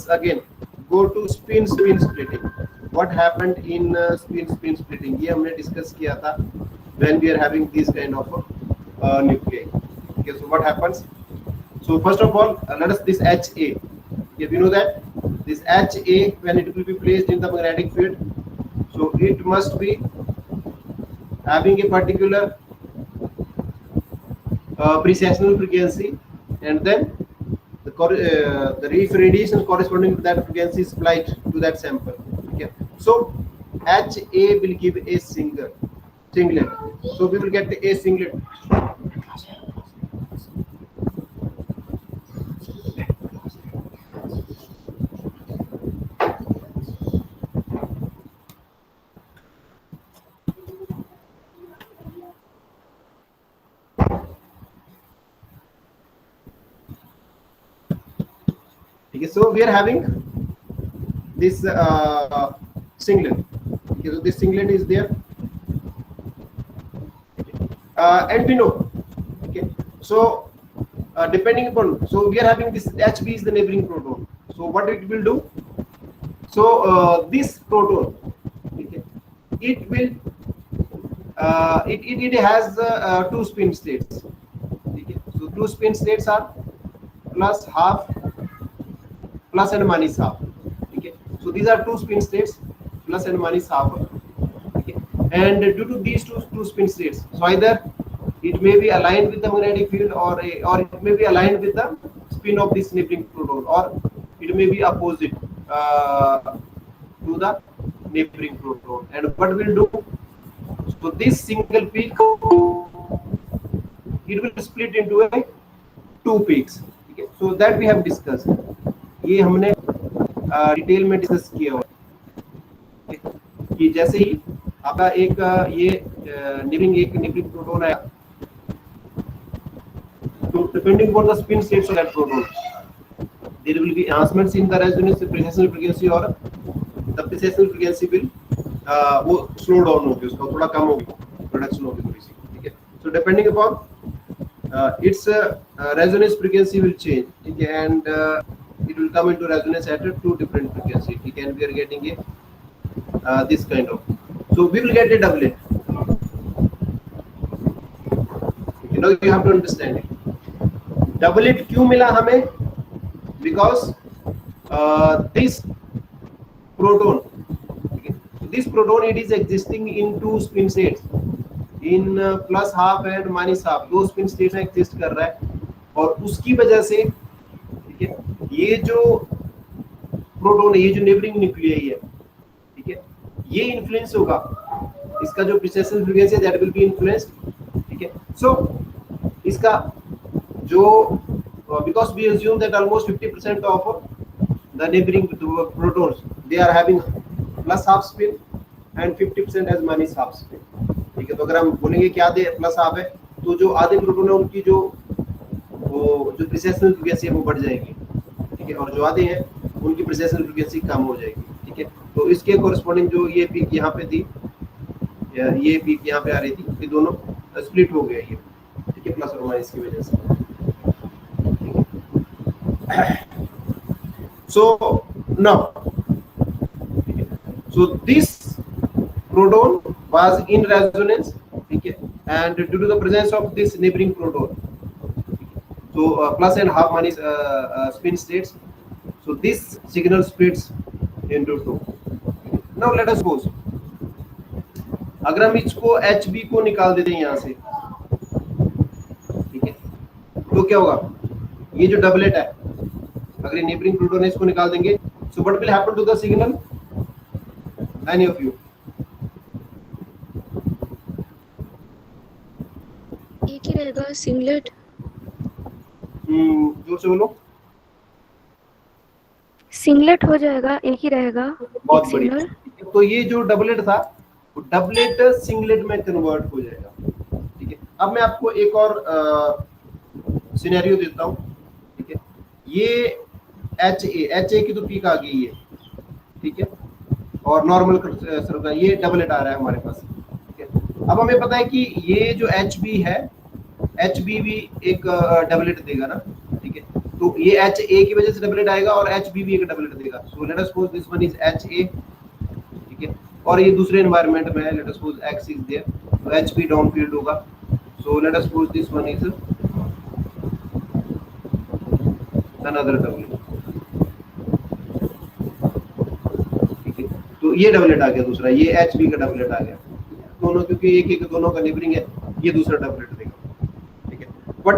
let's again go to spin splitting. What happened in spin splitting? ये हमने discuss किया था when we are having this kind of nuclei. Okay, so what happens? So first of all, let us this HA. Okay, we know that this HA, when it will be placed in the magnetic field, so it must be having a particular precessional frequency, and then the radiation corresponding to that frequency is applied to that sample. Okay, so HA will give a singlet. So we will get a singlet. Okay, so we are having this singlet. Okay, so this singlet is there, and we know. Okay, so depending upon, so we are having this HB is the neighboring proton. So what it will do? So this proton, okay, it will it has two spin states. Okay, so two spin states are plus half, plus and minus half. Okay, so these are two spin states, plus and minus half. Okay, and due to these two spin states, so either it may be aligned with the magnetic field, or it may be aligned with the spin of this neighboring proton, or it may be opposite to the neighboring proton. And what will do? So this single peak, it will split into a two peaks. Okay, so that we have discussed. ये हमने detail में discuss किया हुआ कि जैसे ही आपका एक ये नेबरिंग प्रोटॉन आया, तो depending upon the spin states of that proton there will be enhancements in the resonance precessional frequency, और द प्रेसेशनल फ्रीक्वेंसी विल वो स्लो डाउन होगी, उसका थोड़ा कम होगी, प्रोडक्शन होगी थोड़ी सी. ठीक है, so depending upon its resonance frequency will change. Okay, and it will come into resonance at two different frequencies. Okay, and we are getting a this kind of, so we will get a doublet. You know, you have to understand it. Doublet क्यों मिला हमें? Because this proton, okay, this proton, it is existing in two spin states, in plus half and minus half. दो spin states में exist कर रहा है, और उसकी वजह से ठीक है ये जो प्रोटॉन है, ये जो नेबरिंग न्यूक्लियाई है, ठीक है, ये इन्फ्लुएंस होगा, इसका जो precessional frequency that will be influenced. ठीक है, सो इसका जो because we assume that almost 50% of the neighboring protons, they are having plus half spin and 50% has minus half spin. ठीक है, तो अगर हम बोलेंगे कि आधे प्लस हाफ है, तो जो आधे प्रोटॉन है उनकी जो प्रेसेशनल फ्रीक्वेंसी है वो बढ़ जाएगी. ठीक है, और जो आधे हैं उनकी प्रेसेशनल फ्रीक्वेंसी कम हो जाएगी. ठीक है, तो इसके कोरिस्पोंडिंग जो ये पीक यहाँ पे थी, ये पीक यहाँ पे आ रही थी, ये दोनों स्प्लिट हो गया ये. ठीक है, प्लस और माइनस की वजह से. So now, so this proton was in resonance, okay, and due to the presence of this neighboring proton, so plus and half minus spin states, so this signal splits into two. Now let us suppose अगर हम इसको HB को निकाल देते हैं यहाँ से, ठीक है, तो क्या होगा? ये जो डबलेट है, अगर नेबरिंग प्रोटॉन है, इसको निकाल देंगे, so what will happen to the signal? Any of you? एक ही रहेगा सिंगलेट. जोर से बोलो. सिंगलेट हो जाएगा, एक ही रहेगा. बहुत बढ़िया. तो ये जो डबलेट था, वो डबलेट सिंगलेट में कन्वर्ट हो जाएगा. ठीक है, अब मैं आपको एक और सिनेरियो देता हूँ. ठीक है, ये HA की तो पीक आ गई है. ठीक है, और नॉर्मल सर्कल ये डबलेट आ रहा है हमारे पास. ठीक है, अब हमें पता है कि ये जो HB है, HB भी एक डबलेट देगा ना. ठीक है, तो ये एच ए की वजह से डबलेट आएगा और एच बी भी एक डबलेट देगा। So let us suppose this one is H A, ठीक है, और ये दूसरे एनवायरनमेंट में है, let us suppose X is there, तो एच बी डाउन फील्ड होगा। So let us suppose this one is another doublet, ठीक है, तो ये डबलेट आ गया दूसरा, ये एच बी का डबलेट आ गया दोनों, क्योंकि एक एक दोनों का नेबरिंग है, ये दूसरा डबलेट देगा, ठीक है। बट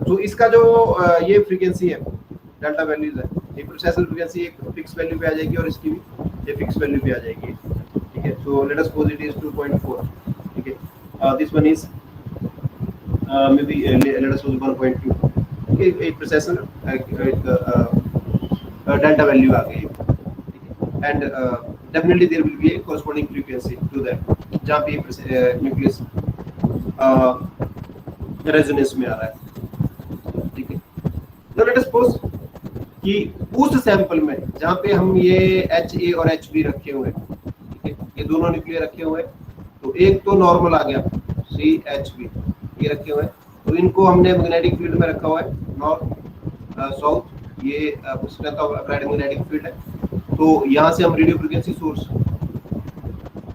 तो इसका जो ये फ्रीक्वेंसी है, डेल्टा वैल्यूज है, ये प्रोसेसर फ्रीक्वेंसी एक फिक्स वैल्यू पे आ जाएगी और इसकी भी ये फिक्स वैल्यू पे आ जाएगी, ठीक है। सो let us suppose it is 2.4, ठीक है, this one is may be late us suppose 1.2, ठीक है, एक प्रोसेसर एक डेल्टा वैल्यू आ गई, and definitely there will be a corresponding frequency to that, जहाँ पे न्यूक्लियस रेजोनेंस में आ रहा है, ठीक है। तो लेट अस सपोज कि उस सैंपल में जहाँ पे हम ये एच ए और एच बी रखे हुए हैं, ठीक है, ये दोनों न्यूक्लियर रखे हुए हैं, तो एक तो नॉर्मल आ गया सी एच बी, ये रखे हुए हैं, तो इनको हमने मैग्नेटिक फील्ड में रखा हुआ है नॉर्थ साउथ, ये strength of applied magnetic field है। तो यहाँ से हम रेडियो फ्रीक्वेंसी सोर्स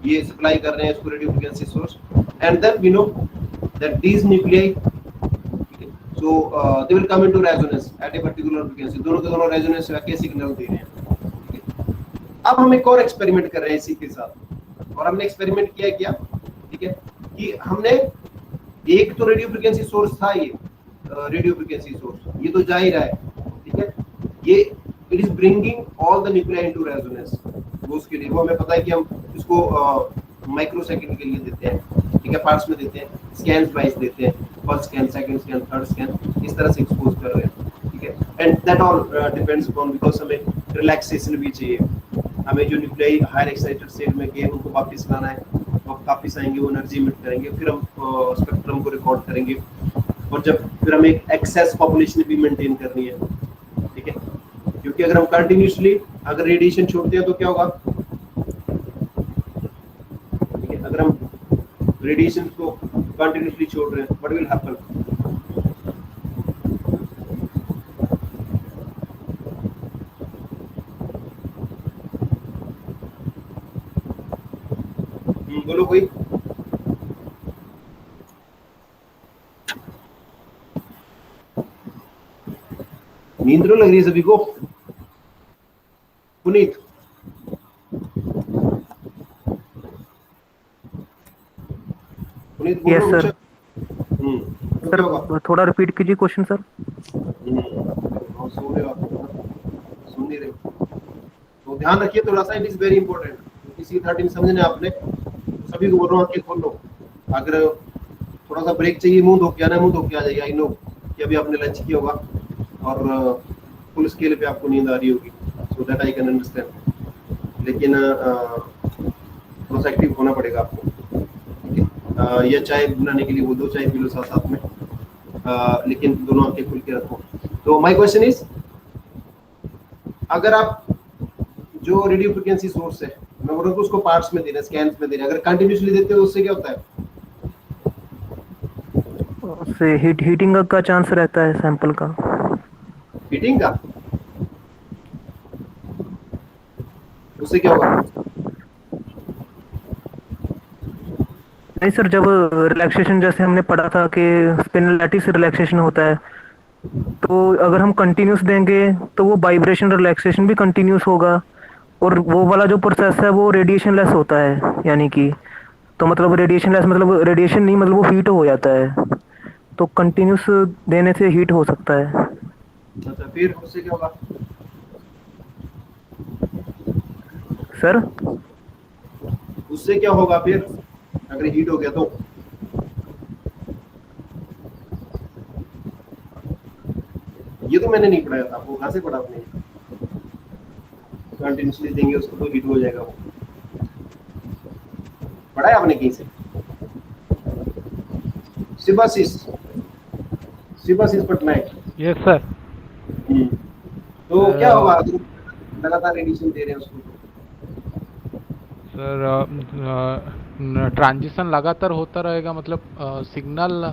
ये सप्लाई कर रहे हैं इसको, radio frequency source, and then we know that these nuclei, so they will come into resonance at a particular frequency, दोनों के दोनों रेजोनेंस में सिग्नल दे रहे हैं, ठीक है। अब हम एक और एक्सपेरिमेंट कर रहे हैं इसी के साथ, और हमने एक्सपेरिमेंट किया क्या, ठीक है, कि हमने एक तो रेडियो फ्रीक्वेंसी सोर्स था, ये रेडियो फ्रीक्वेंसी सोर्स ये तो जा ही रहा है, ठीक है, ये it is bringing all the nuclei into resonance, वो उसके लिए वो हमें पता है कि हम इसको माइक्रोसेकंड के लिए देते हैं, ठीक है, पार्ट्स में देते हैं, स्कैन वाइज देते हैं, first scan, second scan, third scan, इस तरह से एक्सपोज कर रहे हैं, ठीक है। And that all depends upon, because हमें रिलैक्सेशन भी चाहिए, हमें जो न्यूक्लियाई हायर एक्साइटेड स्टेट में गए उनको वापस लाना है, वो वापस आएंगे, वो एनर्जी इमिट करेंगे, फिर हम स्पेक्ट्रम को रिकॉर्ड करेंगे, और जब फिर हमें एक एक्सेस पॉपुलेशन भी मेंटेन करनी है, ठीक है, क्योंकि अगर हम कंटिन्यूसली अगर रेडिएशन छोड़ते हैं तो क्या होगा, ठीक है, अगर हम रेडिएशन को कंटिन्यूसली छोड़ रहे हैं, व्हाट विल हैपन, बोलो कोई। नींद तो लग रही है सभी को। पुनीत, पुनीत बोलो। Yes sir. क्या होगा? सर थोड़ा रिपीट कीजिए क्वेश्चन सर। सो रहे हो आप, सुन नहीं रहे हो, तो ध्यान रखिए थोड़ा सा, इट इज वेरी इंपॉर्टेंट, किसी 13 समझने आपने, सभी को बोल रहा हूँ आंखें खोल लो, अगर थोड़ा सा ब्रेक चाहिए, मुंह धो के आना, मुंह धो के आ जाइए, आई नो कि अभी आपने लंच किया होगा और फुल स्केल पे आपको नींद आ रही होगी, so that I can understand, लेकिन थोड़ा सा एक्टिव होना पड़ेगा आपको, ठीक है। या चाय बनाने के लिए वो 2 चाय पी लो साथ साथ में, लेकिन दोनों आंखें खुल के रखो। तो माय क्वेश्चन इज, अगर आप जो रेडियो फ्रीक्वेंसी सोर्स है, मैं बोल रहा हूँ उसको पार्ट्स में दे रहे हैं, स्कैन्स में दे रहे हैं, अगर कंटिन्यूसली देते हो उससे क्या होता है, उससे हीटिंग का चांस रहता है सैंपल का। हीटिंग का? उससे क्या होगा? नहीं सर, जब रिलैक्सेशन जैसे हमने पढ़ा था कि स्पिनल लैटिस रिलैक्सेशन होता है, तो अगर हम कंटिन्यूस देंगे तो वो वाइब्रेशन रिलैक्सेशन भी कंटिन्यूस होगा, और वो वाला जो प्रोसेस है वो रेडिएशन लेस होता है, यानी कि तो मतलब रेडिएशन लेस मतलब रेडिएशन नहीं, मतलब वो हीट हो जाता है, तो कंटिन्यूस देने से हीट हो सकता है। अच्छा, फिर उससे क्या होगा सर? उससे क्या होगा फिर अगर हीट हो गया तो? ये तो मैंने नहीं पढ़ाया था, आपको कहाँ से पढ़ा आपने? कंटिन्यूसली देंगे उसको तो हीट हो जाएगा, वो पढ़ा है आपने कहीं से? सिबासिस पटनायक। Yes sir. तो क्या होगा लगातार रेडिएशन दे रहे हैं उसको? सर ट्रांजिशन लगातार होता रहेगा, मतलब सिग्नल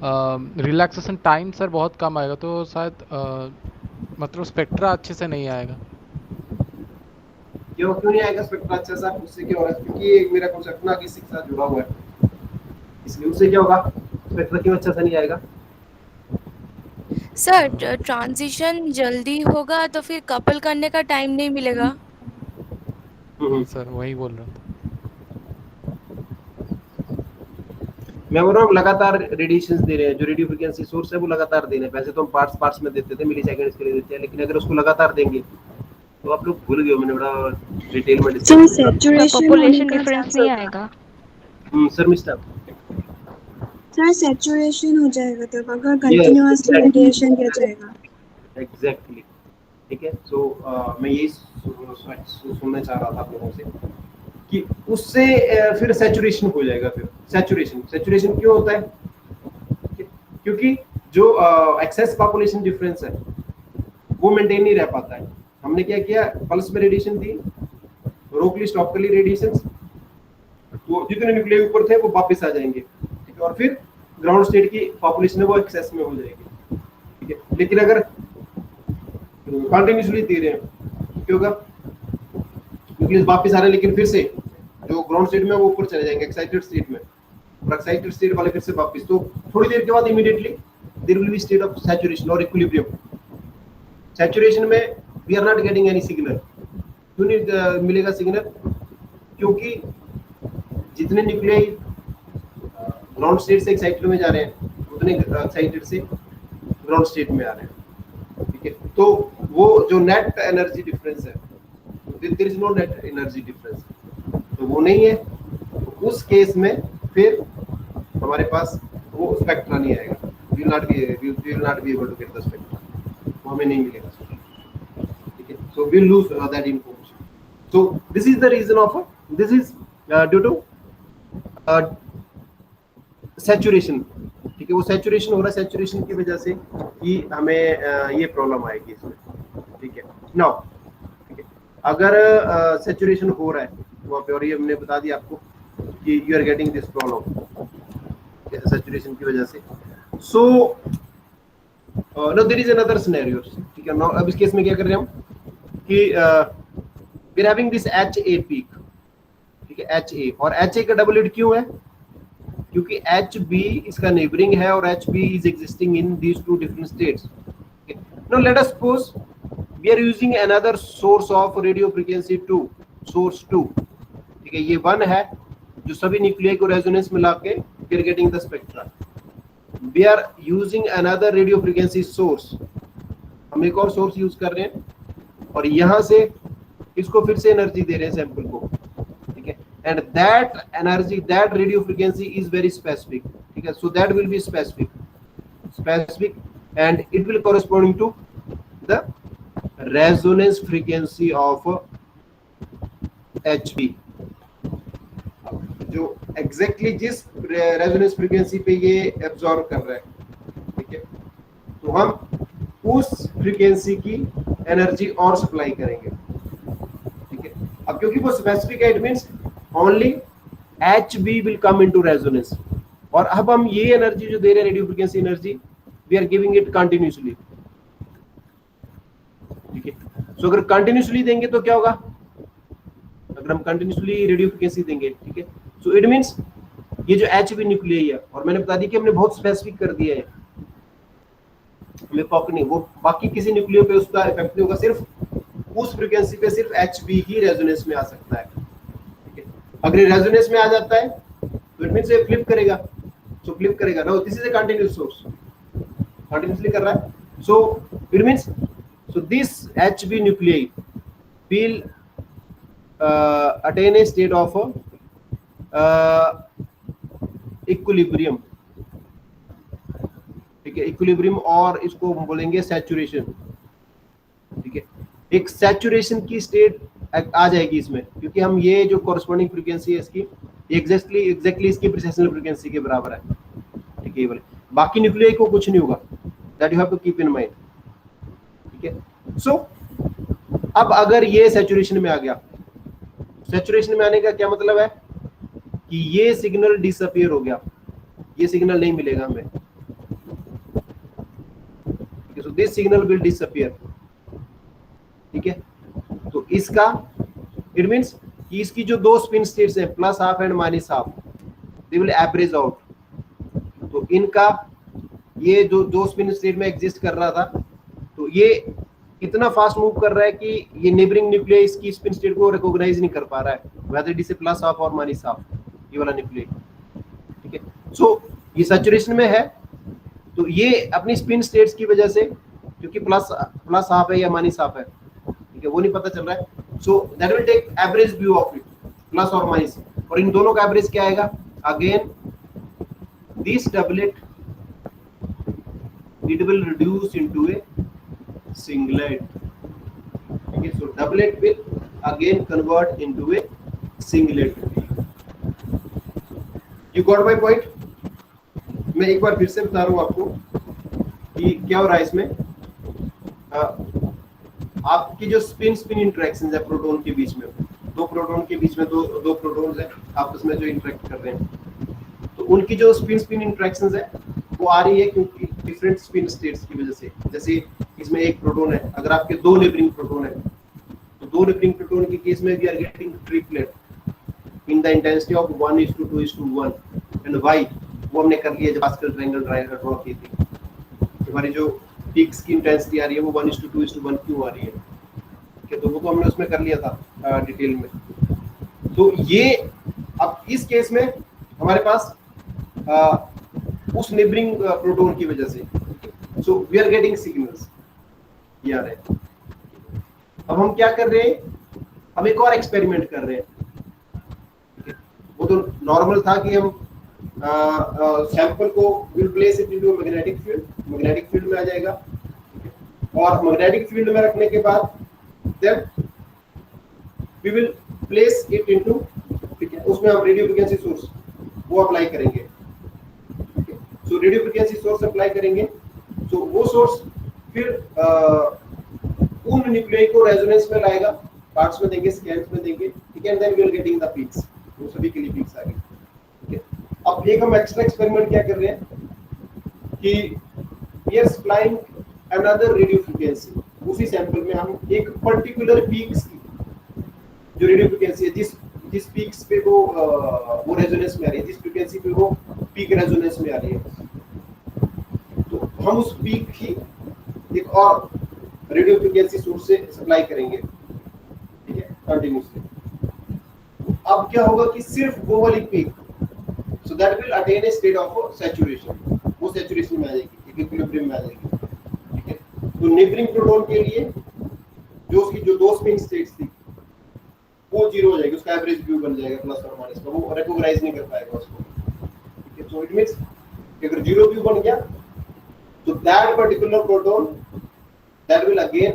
रिलैक्सेशन टाइम सर बहुत कम आएगा, तो शायद मतलब स्पेक्ट्रा अच्छे से नहीं आएगा। क्यों नहीं आएगा स्पेक्ट्रा अच्छा सा? उससे क्या हो रहा है? क्योंकि मेरा कुछ अपना किसी के साथ जुड़ा हुआ है, इसलिए उससे क्या होगा? स्पेक्ट्रा क्यों अच्छा सा नहीं आएगा? सर ट्रांजिशन जल्दी होगा तो फिर कपल करने का टाइम नहीं मिलेगा। सर वही बोल रहा था। मैं बोल रहा हूँ लगातार रेडिएशंस दे रहे हैं, जो रेडियो फ्रीक्वेंसी सोर्स है वो लगातार दे रहे हैं। वैसे तो हम पार्ट्स में देते थे, मिली सेकंड्स के लिए देते हैं, लेकिन अगर उसको लगातार देंगे तो आप लोग भूल गए हो, मैंने बड़ा डिटेल में सर डिस्कस किया। सैचुरेशन पॉपुलेशन होने का डिफरेंस चांस नहीं होगा। आएगा। सर मिस्टर सर सैचुरेशन हो जाएगा तब अगर Yes, कंटिन्यूअसली exactly. रेडिएशन दिया जाएगा। एग्जैक्टली, ठीक है। सो मैं यही सुनना चाह रहा था आप लोगों से कि उससे फिर सैचुरेशन हो जाएगा। फिर सैचुरेशन क्यों होता है? क्योंकि जो एक्सेस पॉपुलेशन डिफरेंस है वो मेंटेन नहीं रह पाता है। हमने क्या किया, पल्स में रेडिएशन दी, रोक ली, स्टॉप कर ली रेडिएशन, तो जितने न्यूक्लियर ऊपर थे वो वापस आ जाएंगे, ठीक है, और फिर ग्राउंड स्टेट की पॉपुलेशन है वो एक्सेस में हो जाएगी, ठीक है। लेकिन अगर कंटिन्यूसली दे रहे हैं क्या होगा? न्यूक्लियस वापस आ रहे हैं, लेकिन फिर से जो ग्राउंड स्टेट में वो ऊपर चले जाएंगे एक्साइटेड स्टेट में, और एक्साइटेड स्टेट वाले फिर से वापस, तो थोड़ी देर के बाद immediately there will be state of saturation और इक्विलिब्रियम। सैचुरेशन में we are not getting any signal. क्यों नहीं मिलेगा सिग्नल? क्योंकि जितने न्यूक्लियाई ग्राउंड स्टेट से एक्साइटेड में जा रहे हैं उतने एक्साइटेड से ग्राउंड स्टेट में आ रहे हैं, ठीक है। तो वो जो नेट एनर्जी डिफरेंस है, there is no net energy difference, तो वो नहीं है। तो उस केस में फिर हमारे पास वो स्पेक्ट्रा नहीं आएगा, we will not be able to get the spectra, वो हमें नहीं मिलेगा, ठीक है। So we will lose that information. So this is the reason of this is due to saturation, ठीक है। वो सैचुरेशन हो रहा है, सैचुरेशन की वजह से ही हमें ये प्रॉब्लम आएगी इसमें, ठीक है। नाउ ठीक है, अगर सैचुरेशन हो रहा है वहाँ पे, और ये हमने बता दिया आपको कि you are getting this problem saturation की वजह से, so no there is another scenario, ठीक है। नाउ अब इस केस में क्या कर रहे हैं हम कि we are having this HA peak, ठीक है, HA, और HA का डबल हिट क्यों है? क्योंकि HB इसका नेबरिंग है और HB is existing in these two different states. Okay. Now let us suppose we are using another source of radio frequency 2, source 2, ठीक है। ये 1 है जो सभी न्यूक्लियाई को रेजोनेंस में लाके we are getting the spectra. We are using another radio frequency source, हम एक और सोर्स यूज कर रहे हैं और यहाँ से इसको फिर से एनर्जी दे रहे हैं सैंपल को, ठीक है। And that energy, that radio frequency is very specific, ठीक है। So that will be specific and it will corresponding to the resonance frequency of HB, जो exactly जिस resonance frequency पे ये absorb कर रहा है, ठीक है। तो हम उस frequency की एनर्जी और सप्लाई करेंगे, ठीक है। अब क्योंकि वो स्पेसिफिक है, it means only HB will come into resonance, और अब हम ये एनर्जी जो दे रहे हैं radio frequency energy, we are giving it continuously, ठीक है। सो अगर कंटिन्यूसली देंगे तो क्या होगा? अगर हम कंटिन्यूसली रेडियो फ्रीक्वेंसी देंगे, ठीक है, सो इट मींस ये जो HB न्यूक्लियाई है, और मैंने बता दी कि हमने बहुत स्पेसिफिक कर दिया है, हमें पॉक नहीं, वो बाकी किसी न्यूक्लियो पे उसका इफेक्ट नहीं होगा, सिर्फ उस फ्रीक्वेंसी पे सिर्फ HB ही रेजोनेंस में आ सकता है। अगर रेजोनेंस में आ जाता है तो इट मींस ये फ्लिप करेगा, सो फ्लिप करेगा ना, this is a continuous source, continuously कर रहा है, so it means so this HB nuclei will attain a state of equilibrium, ठीक है, इक्विलिब्रियम, और इसको बोलेंगे सैचुरेशन, ठीक है। एक सैचुरेशन की स्टेट आ जाएगी इसमें, क्योंकि हम ये जो कॉरेस्पॉन्डिंग फ्रीक्वेंसी है इसकी एग्जैक्टली इसकी प्रिसेशनल फ्रीक्वेंसी के बराबर है, ठीक है। ये वाले बाकी न्यूक्लियाई को कुछ नहीं होगा, that you have to keep in mind, ठीक है। सो अब अगर ये सैचुरेशन में आ गया, सैचुरेशन में आने का क्या मतलब है कि ये सिग्नल डिसअपीयर हो गया, ये सिग्नल नहीं मिलेगा हमें, दिस सिग्नल विल डिसअपियर। ठीक है, तो इसका इट मींस कि इसकी जो दो स्पिन स्टेट्स हैं plus half and minus half, they will average out. तो इनका ये जो दो स्पिन स्टेट में एग्जिस्ट कर रहा था, तो ये इतना फास्ट मूव कर रहा है कि ये नेबरिंग न्यूक्लियस इसकी स्पिन स्टेट को रिकॉग्नाइज नहीं कर पा रहा है, whether it is plus half और माइनस हाफ, ये वाला न्यूक्लियस। ठीक है, सो ये सैचुरेशन में है, तो ये अपनी स्पिन स्टेट्स की वजह से, क्योंकि प्लस हाफ है या माइनस हाफ है, ठीक है, वो नहीं पता चल रहा है, so that will take average view of it, plus और माइनस, और इन दोनों का एवरेज क्या आएगा, again this doublet it will reduce into a singlet. Okay, so doublet will again convert into a singlet. You got my point? मैं एक बार फिर से बता रहा हूँ आपको कि क्या हो रहा है इसमें। आपकी जो स्पिन इंटरेक्शंस है प्रोटॉन के बीच में, दो प्रोटॉन के बीच में दो प्रोटॉन्स है आपस में जो इंटरेक्ट कर रहे हैं, तो उनकी जो स्पिन इंटरेक्शंस है वो आ रही है क्योंकि डिफरेंट स्पिन स्टेट्स की वजह से। जैसे इसमें एक प्रोटॉन है, अगर आपके दो नेबरिंग प्रोटॉन है, तो दो नेबरिंग प्रोटॉन के केस में we are getting triplet in the intensity of 1:2:1 and why वो हमने कर लिया जब पास्कल ट्रायंगल ड्रॉ की थी। हमारी जो पीक्स की इंटेंसिटी आ रही है वो 1:2:1 क्यों आ रही है, ठीक है, तो वो तो हमने उसमें कर लिया था डिटेल में। तो ये अब इस केस में हमारे पास उस नेबरिंग प्रोटॉन की वजह से, so we are getting signals ये आ रहे हैं। अब हम क्या कर रहे हैं, हम एक और एक्सपेरिमेंट कर रहे हैं। वो तो नॉर्मल था कि हम सैंपल को will place it into magnetic field में आ जाएगा, और मैग्नेटिक फील्ड में रखने के बाद then we will place it into, ठीक है, उसमें हम रेडियो फ्रीक्वेंसी सोर्स वो अप्लाई करेंगे। So radio frequency source apply करेंगे, तो वो सोर्स फिर उन न्यूक्लियाई को रेजोनेंस में लाएगा, पार्ट्स में देंगे, स्कैन्स में देंगे, ठीक है, and then we are getting the peaks, वो सभी के लिए पीक्स आ गए। ठीक है, अब एक हम एक्स्ट्रा एक्सपेरिमेंट क्या कर रहे हैं कि we are supplying another radio frequency, उसी सैंपल में हम एक पर्टिकुलर पीक्स की जो रेडियो फ्रीक्वेंसी है, जिस पीक्स पे वो रेजोनेंस में आ रही है, जिस फ्रीक्वेंसी पे वो पीक रेजोनेंस में आ रही है, तो हम उस पीक की एक और रेडियो फ्रीक्वेंसी सोर्स से सप्लाई करेंगे, ठीक है, कंटिन्यूअसली। अब क्या होगा कि सिर्फ वो वाली peak, so that will attain A state of saturation, वो सैचुरेशन में आ जाएगी, इक्विलिब्रियम में आ जाएगी। ठीक है, तो नेबरिंग प्रोटॉन के लिए जो उसकी जो दो स्पिन स्टेट्स थी वो जीरो हो जाएगी, उसका एवरेज व्यू बन जाएगा प्लस और माइनस का, वो रिकॉग्नाइज नहीं कर पाएगा उसको। ठीक है, सो इट मींस अगर जीरो व्यू बन गया तो that particular proton that will again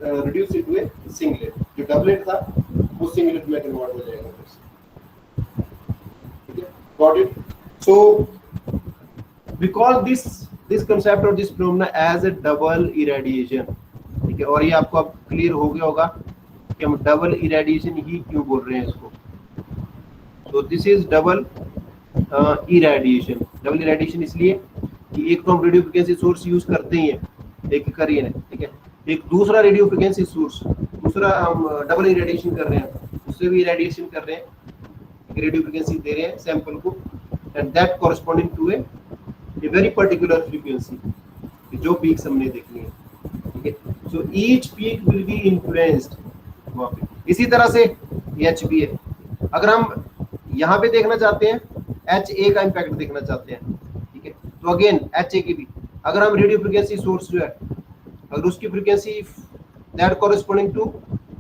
reduce into a singlet, जो डबलेट था वो सिंगलेट में कन्वर्ट हो जाएगा। ठीक है, got it? So we call this concept और this phenomena as a double irradiation. ठीक है, और ये आपको अब क्लियर हो गया होगा कि हम डबल इरेडिएशन ही क्यों बोल रहे हैं इसको। तो this is double irradiation. Double irradiation इसलिए कि एक तो हम रेडियो फ्रीक्वेंसी सोर्स यूज करते ही हैं, एक करिए ना, ठीक है, एक दूसरा रेडियो फ्रीक्वेंसी सोर्स, दूसरा हम डबल इरेडिएशन कर रहे हैं, उससे भी इरेडिएशन कर रहे हैं, एक रेडियो फ्रीक्वेंसी दे रहे हैं सैंपल को, and that corresponding to a very particular frequency, जो पीक्स हमने देखनी है। ठीक है, so each peak will be influenced. इसी तरह से एच भी है, अगर हम यहाँ पे देखना चाहते हैं एच ए का इम्पैक्ट देखना चाहते हैं, ठीक है, तो अगेन एच ए की भी, अगर हम रेडियो फ्रीक्वेंसी सोर्स जो है, अगर उसकी frequency that corresponding to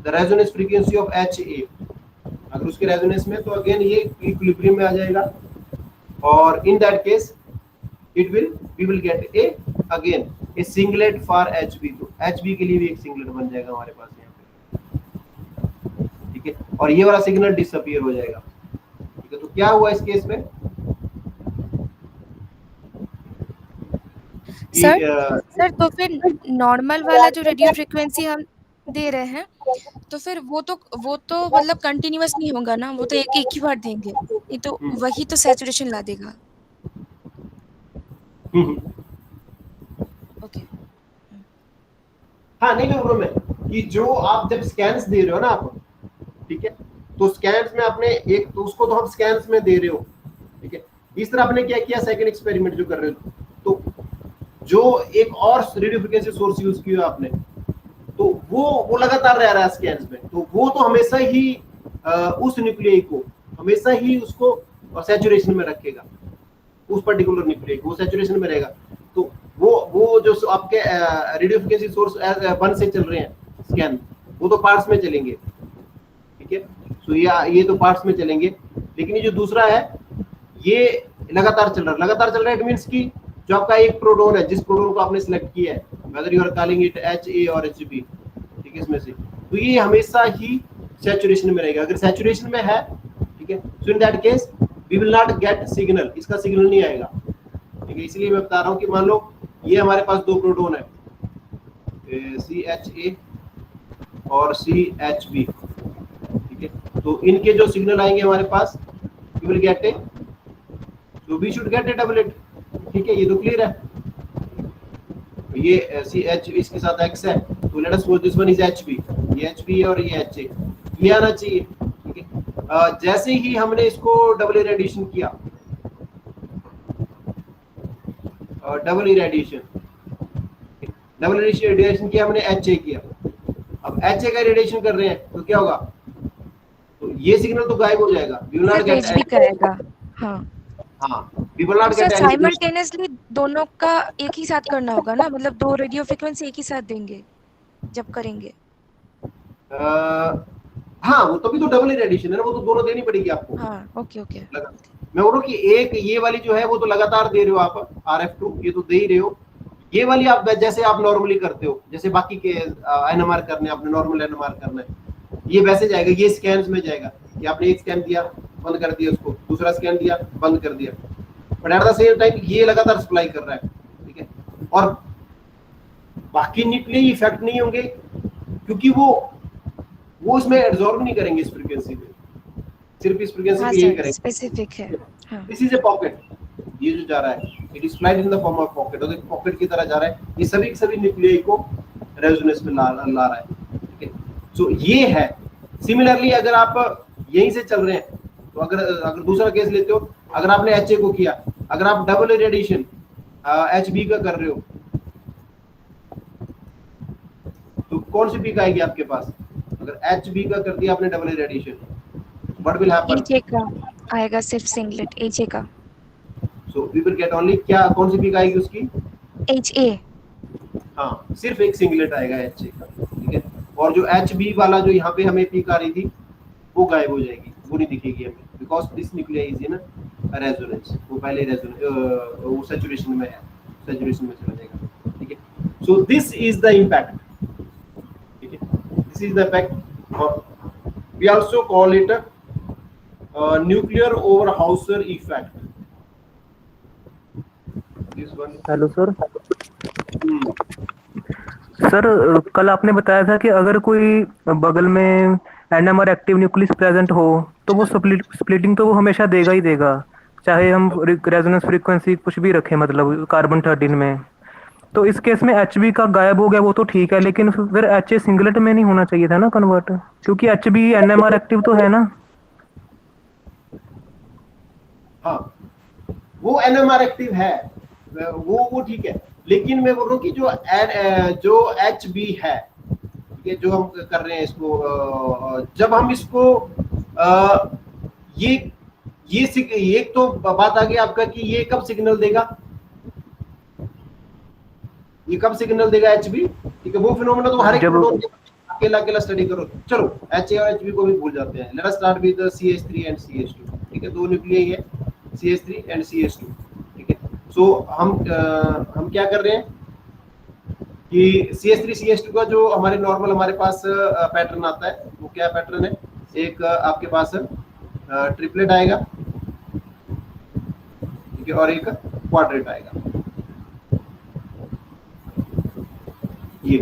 the resonance frequency of H A, अगर उसके रेजोनेंस में, तो अगेन ये इक्विलिब्रियम में आ जाएगा, और इन that case we will get a again a singlet for HB, तो HB के लिए भी एक सिंगलेट बन जाएगा हमारे पास यहाँ पे। ठीक है, और ये वाला सिग्नल डिसअपीयर हो जाएगा। ठीक है, तो क्या हुआ इस केस में सर तो फिर नॉर्मल वाला जो रेडियो फ्रीक्वेंसी हम दे रहे हैं, तो फिर वो तो मतलब कंटिन्यूअस नहीं होगा ना, वो तो एक ही बार देंगे, ये तो वही तो सैचुरेशन ला देगा। ओके, हाँ नहीं बोल रहा मैं कि जो आप जब स्कैन्स दे रहे हो ना आप, ठीक है, तो स्कैन्स में आपने एक तो उसको तो हम स्कैन्स में दे रहे हो, ठीक है। इस तरह आपने क्या किया, सेकंड एक्सपेरिमेंट जो कर रहे हो, तो जो एक और रेडियो फ्रिक्वेंसी सोर्स यूज किया आपने, तो वो लगातार रह रहा है स्कैन्स में, तो वो तो हमेशा ही उस न्यूक्लियाई को हमेशा ही उसको सैचुरेशन में रखेगा, उस पर्टिकुलर न्यूक्लियाई को वो सैचुरेशन में रहेगा। तो वो जो आपके रेडियो फ्रिक्वेंसी सोर्स 1 से चल रहे हैं स्कैन, वो तो पार्ट्स में चलेंगे, ठीक है। सो ये तो पार्ट्स में चलेंगे, लेकिन ये जो दूसरा है ये लगातार चल रहा है। लगातार चल रहा है, इट मींस कि जो आपका एक प्रोटॉन है, जिस प्रोटॉन को आपने सिलेक्ट किया है, whether you are calling it HA और HB, ठीक है, इसमें से, तो ये हमेशा ही सैचुरेशन में रहेगा। अगर सैचुरेशन में है, ठीक है, so in that case we will not get signal, इसका सिग्नल नहीं आएगा, ठीक है। इसलिए मैं बता रहा हूँ कि मान लो ये हमारे पास 2 प्रोटॉन है, CHA और CHB, ठीक है, तो इनके जो सिग्नल आएंगे हमारे पास, we will get a, so we should get a doublet, ठीक है, ये तो क्लियर है। ये CH इसके साथ X है, तो late us suppose this one is HB, ये HB है और ये HA, ये आना चाहिए, ठीक है। जैसे ही हमने इसको डबल इरेडिएशन किया, डबल इरेडिएशन किया हमने, HA किया, अब HA का इरेडिएशन कर रहे हैं तो क्या होगा, तो ये सिग्नल तो गायब हो जाएगा, वी विल नॉट सिर्फ गेट HB करेगा। हाँ हाँ, we will not sir, get simultaneously दोनों का एक ही साथ करना होगा ना, मतलब 2 रेडियो फ्रिक्वेंसी एक ही साथ देंगे जब करेंगे। हाँ, वो तभी तो डबल इरेडिएशन है ना, वो तो दोनों देनी पड़ेगी आपको। हाँ ओके ओके। मैं बोल रहा हूँ कि एक ये वाली जो है वो तो लगातार दे रहे हो आप, RF2 ये तो दे ही रहे हो, ये वाली आप जैसे आप नॉर्मली करते हो, जैसे बाकी के NMR करने आपने नॉर्मल NMR करना है, ये वैसे जाएगा, ये स्कैन्स में जाएगा कि आपने एक स्कैन दिया बंद कर दिया, उसको दूसरा स्कैन दिया बंद कर दिया, but at the same time ये लगातार सप्लाई कर रहा है, ठीक है। और बाकी न्यूक्लियाई इफेक्ट नहीं होंगे क्योंकि वो इसमें एब्जॉर्ब नहीं करेंगे इस फ्रीक्वेंसी पे, सिर्फ इस फ्रीक्वेंसी पे यही करेंगे। स्पेसिफिक है। हाँ दिस इज ए पॉकेट, ये जो जा रहा है it is flight in the form of pocket, और एक पॉकेट की तरह जा रहा है, ये सभी न्यूक्लियाई को रेजोनेंस में ला रहा है, ठीक है। सो ये है। सिमिलरली अगर आप यहीं से चल रहे हैं, तो अगर दूसरा केस लेते हो, अगर आपने HA को किया, अगर आप डबल इरेडिएशन HB का कर रहे हो, तो कौन सी पीक आएगी आपके पास, अगर HB का कर दिया आपने double irradiation, what will happen, HA का आएगा, सिर्फ सिंगलेट HA का। So we will get only, क्या कौन सी पीक आएगी उसकी, HA। हाँ, सिर्फ एक सिंगलेट आएगा HA का, ठीक है। और जो HB वाला जो यहाँ पे हमें पीक आ रही थी वो गायब हो जाएगी, वो नहीं दिखेगी हमें, because this nuclei is in resonance, वो पहले रेजोनेंस वो सैचुरेशन में है, सैचुरेशन में चला जाएगा, ठीक है। So this is the impact, ठीक है, दिस इज द इम्पैक्ट। और we also call it nuclear Overhauser effect, this one. Hello sir. Sir कल आपने बताया था कि अगर कोई बगल में NMR एक्टिव न्यूक्लियस प्रेजेंट हो तो वो स्प्लिटिंग तो वो हमेशा देगा ही देगा, चाहे हम रेजोनेंस फ्रीक्वेंसी कुछ भी रखें, मतलब कार्बन 13 में। तो इस केस में HB का गायब हो गया वो तो ठीक है, लेकिन फिर HA सिंगलेट में नहीं होना चाहिए था ना कन्वर्ट, क्योंकि HB NMR एक्टिव तो है ना। हाँ, वो NMR एक्टिव है, वो ठीक है, लेकिन मैं बोल रहा हूँ कि जो HB है, ये जो हम कर रहे हैं इसको, जब हम इसको ये तो बात आ गई आपका कि ये कब सिग्नल देगा, ये कब सिग्नल देगा HB, ठीक है। वो फिनोमेना तो हर एक प्रोटॉन अकेला अकेला स्टडी करो, चलो HA और HB को भी भूल जाते हैं। Let us start with CH3 and CH2, ठीक है, 2 न्यूक्लियाई है, CH3 एंड CH2, ठीक है। सो हम क्या कर रहे हैं कि CH3 CH2 का जो हमारे नॉर्मल हमारे पास पैटर्न आता है, वो क्या पैटर्न है, एक आपके पास ट्रिपलेट आएगा, ठीक है, और एक क्वाड्रेट आएगा, ये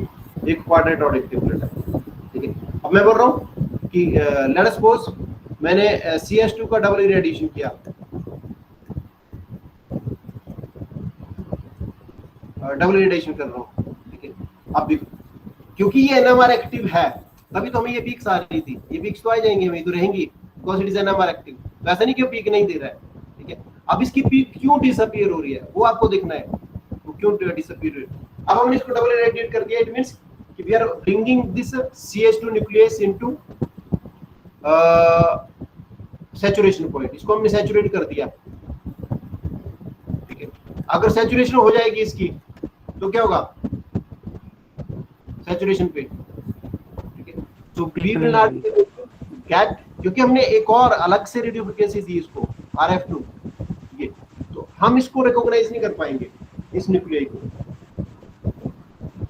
एक क्वाड्रेट और एक ट्रिपलेट है, ठीक है। अब मैं बोल रहा हूँ कि लेट अस सपोज मैंने CH2 का डबल इरेडिएशन किया, डबल इरेडिएशन कर रहा हूँ, ठीक है। अब देखो क्योंकि ये एनएमआर एक्टिव है तभी तो हमें ये पीक्स आ रही थी, ये पीक्स तो आ जाएंगे, हमें तो रहेंगी because it is NMR active. तो ऐसा नहीं कि पीक नहीं दे रहा है, ठीक है। अब इसकी पीक क्यों डिसअपीयर हो रही है वो आपको देखना है, वो क्यों डिसअपीयर हो रही है। अब हमने इसको डबल इरेडिएट कर दिया, इट मींस कि we are bringing this CH2 nucleus into saturation point, इसको हमने सैचुरेट कर दिया, ठीक है। अगर सैचुरेशन हो जाएगी इसकी तो क्या होगा सैचुरेशन पे, ठीक है। तो वी विल नॉट गेट, क्योंकि हमने एक और अलग से रेडियो फ्रीक्वेंसी दी इसको RF2, ये तो हम इसको रिकॉग्नाइज नहीं कर पाएंगे इस न्यूक्लियाई को,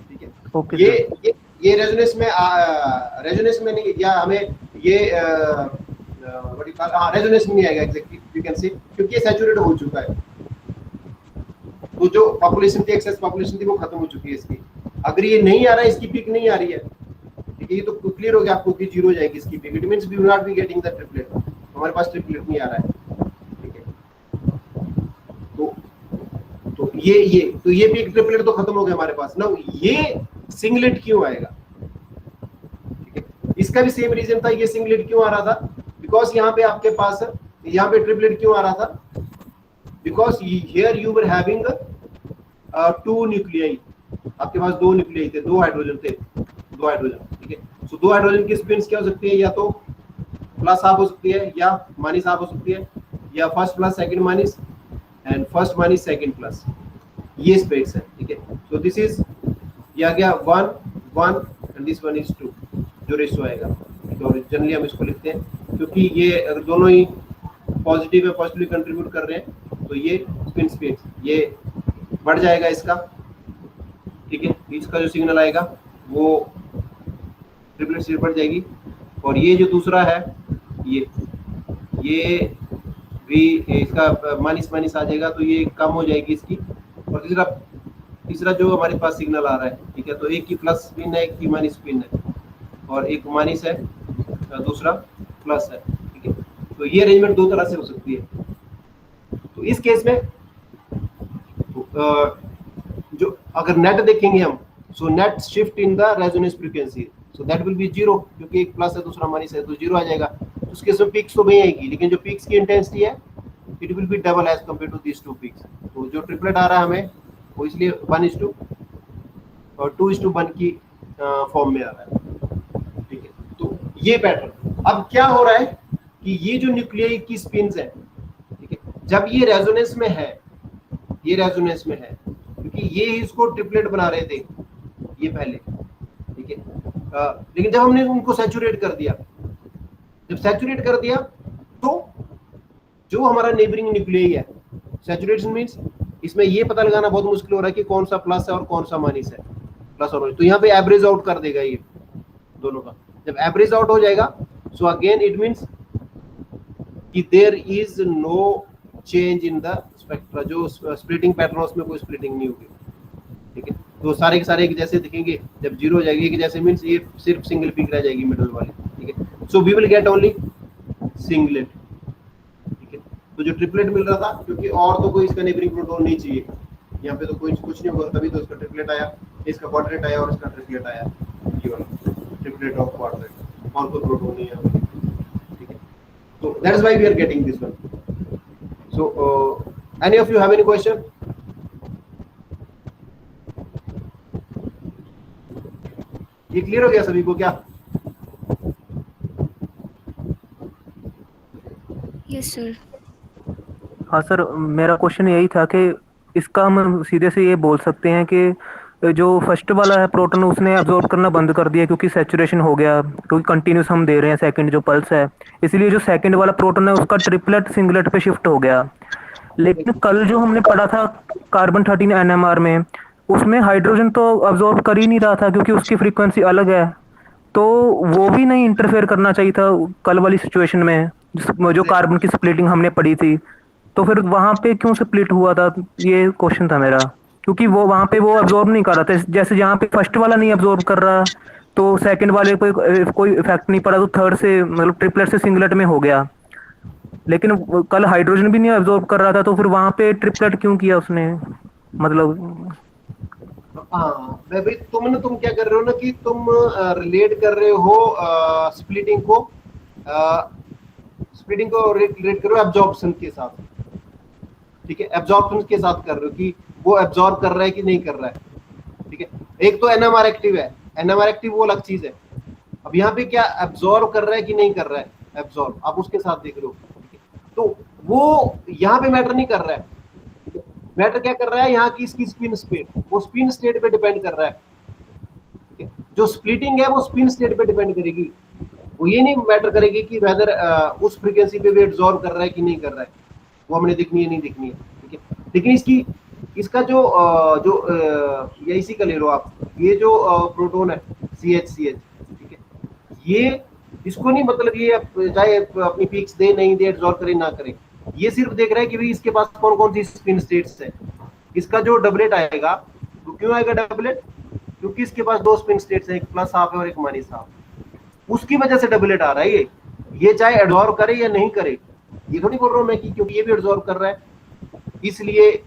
ठीक है। ओके ये रेजोनेंस में नहीं, या हमें ये रेजोनेंस में नहीं आएगा एग्जैक्टली, यू कैन से, क्योंकि ये सैचुरेट हो चुका है। तो जो पॉपुलेशन थी, एक्सेस पॉपुलेशन थी, वो खत्म हो चुकी है इसकी। अगर ये नहीं आ रहा है, इसकी पीक नहीं आ रही है, ठीक है, ये तो क्लियर हो गया आपको कि जीरो जाएगी इसकी पीक, it means we will not be getting the triplet, हमारे पास ट्रिपलेट नहीं आ रहा है, ठीक है। तो ये पीक ट्रिपलेट तो खत्म हो गया हमारे पास। नाउ ये सिंगलेट क्यों आएगा, ठीक है, इसका भी सेम रीजन था, ये सिंगलेट क्यों आ रहा था, बिकॉज यहाँ पे आपके पास यहाँ पे ट्रिपलेट क्यों आ रहा था, because here you were having 2 nuclei, आपके पास 2 न्यूक्लियाई थे, 2 हाइड्रोजन थे, 2 हाइड्रोजन, ठीक है। सो 2 हाइड्रोजन की स्पिन्स क्या हो सकती है, या तो प्लस हाफ हो सकती है या माइनस हाफ हो सकती है, या first plus second minus and first minus second plus, ये स्पेस है, ठीक है। सो दिस इज ये आ गया 1 1 एंड दिस वन इज 2, जो रेशियो आएगा, ठीक है। और जनरली हम इसको लिखते हैं क्योंकि ये अगर दोनों ही पॉजिटिव है, पॉजिटिवली कंट्रीब्यूट कर रहे हैं, तो ये स्पिन स्पेस ये बढ़ जाएगा इसका, ठीक है। इसका जो सिग्नल आएगा वो ट्रिपलेट से बढ़ जाएगी, और ये जो दूसरा है ये भी इसका माइनस माइनस आ जाएगा, तो ये कम हो जाएगी इसकी। और तीसरा जो हमारे पास सिग्नल आ रहा है, ठीक है, तो एक की प्लस स्पिन है, एक की माइनस स्पिन है, और एक माइनस है, दूसरा प्लस है, ठीक है। तो ये अरेंजमेंट 2 तरह से हो सकती है। तो इस केस में जो अगर नेट देखेंगे हम, so net shift in the resonance frequency, so that will B 0, क्योंकि एक प्लस है दूसरा माइनस है, तो 0 आ जाएगा। तो उस केस में पीक्स तो नहीं आएगी, लेकिन जो पीक्स की इंटेंसिटी है it will be double as compare to this 2 peaks. तो जो ट्रिपलेट आ रहा है हमें वो इसलिए 1:2 और 2:1 की फॉर्म में आ रहा है, ठीक है। तो ये पैटर्न अब क्या हो रहा है कि ये जो न्यूक्लियाई की स्पिन्स है, ठीक है, जब ये रेजोनेंस में है, ये रेजोनेंस में है, क्योंकि ये इसको ट्रिपलेट बना रहे थे ये पहले, ठीक है। लेकिन जब हमने उनको सैचुरेट कर दिया, जब सैचुरेट कर दिया तो जो हमारा नेबरिंग न्यूक्लियाई है, सैचुरेशन मींस इसमें ये पता लगाना बहुत मुश्किल हो रहा है कि कौन सा प्लस है और कौन सा माइनस है, प्लस और माइनस। तो यहाँ पे एवरेज आउट कर देगा ये दोनों का। जब एवरेज आउट हो जाएगा, सो अगेन इट मींस कि there is no change in the spectra, जो स्प्लिटिंग पैटर्न उसमें कोई स्प्लिटिंग नहीं होगी, ठीक है। तो सारे के सारे एक जैसे दिखेंगे, जब 0 हो जाएगी एक जैसे मींस ये सिर्फ सिंगल पीक रह जाएगी मिडल वाली, ठीक है। So we will get only singlet, ठीक है। तो जो ट्रिपलेट मिल रहा था, क्योंकि और तो कोई इसका नेबरिंग प्रोटॉन नहीं चाहिए, यहाँ पे तो कोई कुछ नहीं होगा, तभी तो इसका ट्रिपलेट आया, इसका क्वाड्रेट आया और इसका ट्रिपलेट आया, ये वाला ट्रिपलेट ऑफ क्वाड्रेट, और कोई प्रोटॉन नहीं है, ठीक है। So that is why we are getting this one. So any of you have any question? ये क्लियर हो गया सभी को क्या? Yes sir. हाँ सर, मेरा क्वेश्चन यही था कि इसका हम सीधे से ये बोल सकते हैं कि जो फर्स्ट वाला है प्रोटॉन उसने अब्जॉर्ब करना बंद कर दिया क्योंकि सैचुरेशन हो गया, क्योंकि कंटिन्यूस हम दे रहे हैं सेकंड जो पल्स है, इसलिए जो सेकंड वाला प्रोटॉन है उसका ट्रिपलेट सिंगलेट पे शिफ्ट हो गया। लेकिन कल जो हमने पढ़ा था कार्बन 13 NMR में, उसमें हाइड्रोजन तो अब्जॉर्ब कर ही नहीं रहा था क्योंकि उसकी फ्रीक्वेंसी अलग है, तो वो भी नहीं इंटरफेयर करना चाहिए था कल वाली सिचुएशन में जो कार्बन की स्प्लिटिंग हमने पढ़ी थी। तो फिर वहां पे क्यों स्प्लिट हुआ था, ये क्वेश्चन था मेरा, क्योंकि वो वहां पे वो अब्जॉर्ब नहीं कर रहा था। जैसे यहाँ पे फर्स्ट वाला नहीं अब्जॉर्ब कर रहा तो सेकंड वाले कोई इफेक्ट नहीं पड़ा, तो थर्ड से मतलब ट्रिपलेट से सिंगलेट में हो गया। लेकिन कल हाइड्रोजन भी नहीं अब्जॉर्ब कर रहा था, तो फिर वहां पे ट्रिपलेट क्यों किया उसने, मतलब भाई तुम क्या कर रहे हो ना कि तुम रिलेट कर रहे हो स्प्लिटिंग को रिलेट कर रहे हो एब्जॉर्प्शन के साथ, ठीक है, एब्जॉर्प्शन के साथ कर रहे हो कि वो एब्जॉर्ब कर रहा है कि नहीं कर रहा है, ठीक है। एक तो एनएमआर एक्टिव है, एनएमआर एक्टिव वो अलग चीज है। अब यहाँ पे क्या एब्जॉर्ब कर रहा है कि नहीं कर रहा है, एब्जॉर्ब आप उसके साथ देख रहे हो, ठीक है? तो वो यहाँ पे मैटर नहीं कर रहा है, मैटर क्या कर रहा है यहाँ की इसकी स्पिन स्टेट, वो स्पिन स्टेट पे डिपेंड कर रहा है, ठीक है। जो स्प्लिटिंग है वो स्पिन स्टेट पे डिपेंड करेगी, वो ये नहीं मैटर करेगी कि वेदर उस फ्रीक्वेंसी पे भी एब्जॉर्ब कर रहा है कि नहीं कर रहा है, वो हमने दिखनी है नहीं दिखनी है, ठीक है। लेकिन इसका ये इसी का ले लो आप, ये जो प्रोटोन है CH, ठीक है, ये इसको नहीं मतलब ये चाहे अपनी पीक्स दे नहीं दे, एब्जॉर्ब करे ना करे, ये सिर्फ देख रहा है कि भाई इसके पास कौन कौन सी स्पिन स्टेट्स है। इसका जो डबलेट आएगा तो क्यों आएगा डबलेट, क्योंकि इसके पास दो स्पिन स्टेट्स हैं, एक प्लस हाफ है और एक माइनस हाफ, उसकी वजह से डबलेट आ रहा है। ये चाहे एब्जॉर्ब करे या नहीं करे, ये थोड़ी बोल रहा हूँ मैं कि क्योंकि ये भी एब्जॉर्ब कर रहा है इसलिए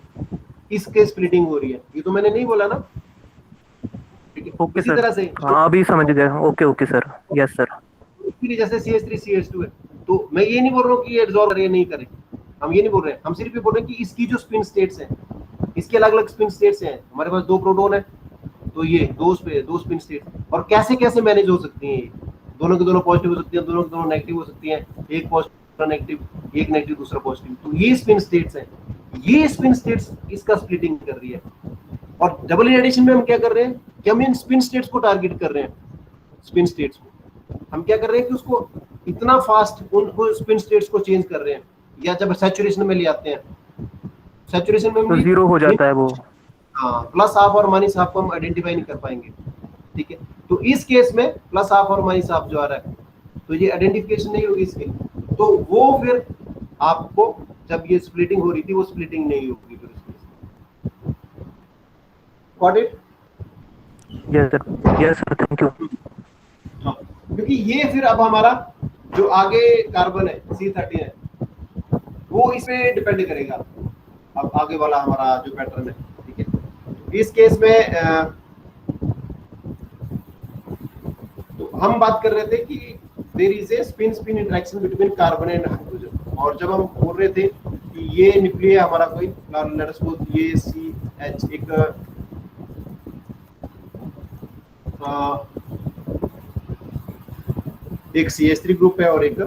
इसके स्प्लिटिंग हो रही है, ये तो मैंने नहीं बोला ना, ठीक है। ओके इसी सर, तरह से हाँ अभी समझ गए। Okay okay sir, yes sir. इसलिए जैसे CH3 CH2 है, तो मैं ये नहीं बोल रहा हूँ कि ये एब्जॉर्ब करे या नहीं करे, हम ये नहीं बोल रहे हैं, हम सिर्फ ये बोल रहे हैं कि इसकी जो स्पिन स्टेट्स हैं, इसके अलग अलग स्पिन स्टेट्स हैं। हमारे पास दो प्रोटॉन है, तो ये दो स्पिन स्टेट्स, और कैसे कैसे मैनेज हो सकती हैं, ये दोनों की दोनों पॉजिटिव हो सकती हैं, दोनों की दोनों नेगेटिव हो सकती हैं, एक पॉजिटिव नेगेटिव, एक नेगेटिव दूसरा पॉजिटिव, तो ये स्पिन स्टेट्स हैं, ये स्पिन स्टेट्स इसका स्प्लिटिंग कर रही है। और डबल रेडिएशन में हम क्या कर रहे हैं कि हम इन स्पिन स्टेट्स को टारगेट कर रहे हैं, स्पिन स्टेट्स को हम क्या कर रहे हैं कि उसको इतना फास्ट उनको स्पिन स्टेट्स को चेंज कर रहे हैं, या जब सैचुरेशन में ले आते हैं, सैचुरेशन में तो जीरो हो जाता है वो। हाँ, प्लस हाफ और माइनस हाफ को हम आइडेंटिफाई नहीं कर पाएंगे, ठीक है। तो इस केस में प्लस हाफ और माइनस हाफ जो आ रहा है, तो ये आइडेंटिफिकेशन नहीं होगी इसकी, तो वो फिर आपको जब ये स्प्लिटिंग हो रही थी वो स्प्लिटिंग नहीं होगी फिर उसमें। Got it? Yes sir, thank you. हाँ, क्योंकि ये फिर अब हमारा जो आगे कार्बन है C13 है, वो इस पे डिपेंड करेगा, अब आगे वाला हमारा जो पैटर्न है, ठीक है। इस केस में तो हम बात कर रहे थे कि there is a spin spin interaction between carbon and hydrogen, और जब हम बोल रहे थे कि ये न्यूक्लियर हमारा कोई लेट अस सपोज ये CH एक CH3 ग्रुप है और एक